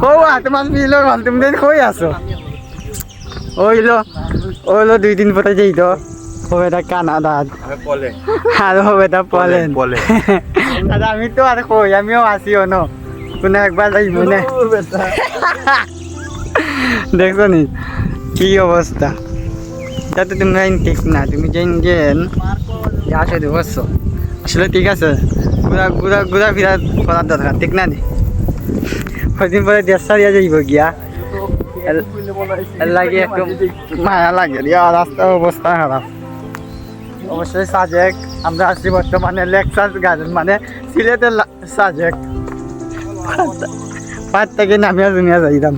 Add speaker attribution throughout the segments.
Speaker 1: কৌয়া তোমার মিলো গল তুমি দিন কই আছো ওইলো 2 দিন পরে যাই তো হবে তা কানাডা আর হবে তা পলেন আর আমি তো আর কই আমিও আসিও ন কোনো একবার যাই মনে দেখছো নি কি অবস্থা এটা তো তুমি ঠিক না তুমি যেন আসো দেখছো আসলে ঠিক আছে ঘুরা ফিরা করার দরকার ঠিক না নি কদিন পরে দেশ সারিয়া যাইব গিয়া লাগে একটু মায়া লাগে রাস্তার অবস্থা খারাপ অবশ্যই সাজেক আমরা আছি বর্তমানে লেকচার গার্ডেন মানে সিলেটের সাজেক পাট থেকে নামিয়া জুমিয়া যাইতাম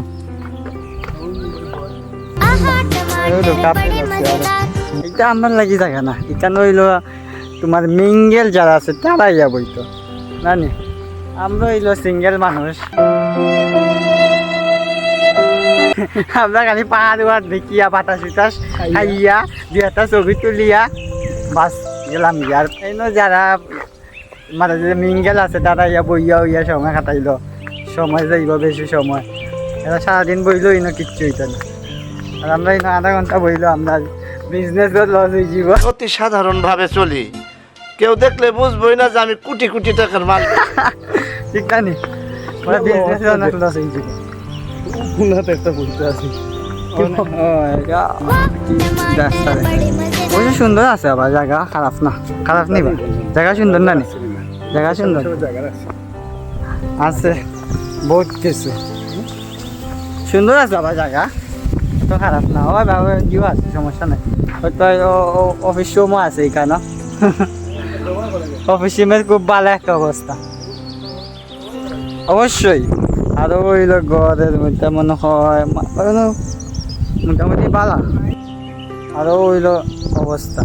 Speaker 1: এটা আমার লাগি থাকে না এটা নইল তোমার মিঙ্গেল যারা আছে তারাই যাবই তো জানি আমরা হইল সিঙ্গেল মানুষ আমরা খালি পাহাড় দেখিয়া বাতাস উতাস খাইয়া 2টা ছবি তুলিয়া বাস গেলাম আর এই যারা মানে যে মিঙ্গেল আছে তারা ইয়া বইয়া হইয়া সময় কাটাইল সময় যাইব বেশি সময় এরা সারাদিন বইল ইনো কিচ্ছু হইতো না আর আমরা ইনো আধা ঘন্টা বইল আমরা বিজনেস লস হয়ে যাব
Speaker 2: অতি সাধারণ ভাবে চলি কেউ দেখলে বুঝবই না যে আমি কোটি কোটি টাকার মালিক
Speaker 1: ঠিক না নি ওরা বিজনেস লস হয়ে যাব
Speaker 3: উনাতে একটা বলতে আছি
Speaker 1: সুন্দর আছে আবার জায়গা খারাপ না খারাপ নিবা জায়গা সুন্দর না নি জায়গা সুন্দর আছে বহুত কিছু সুন্দর আছে আবার জায়গা তো খারাপ না হয় বাবা জিও আছে সমস্যা নাই হয়তো অফিস রুমও আছে এখানে অফিস রুমের খুব ভালো একটা অবস্থা অবশ্যই আরো ওইল ঘরের মধ্যে মনে হয় মোটামুটি ভালো আরো ওইল অবস্থা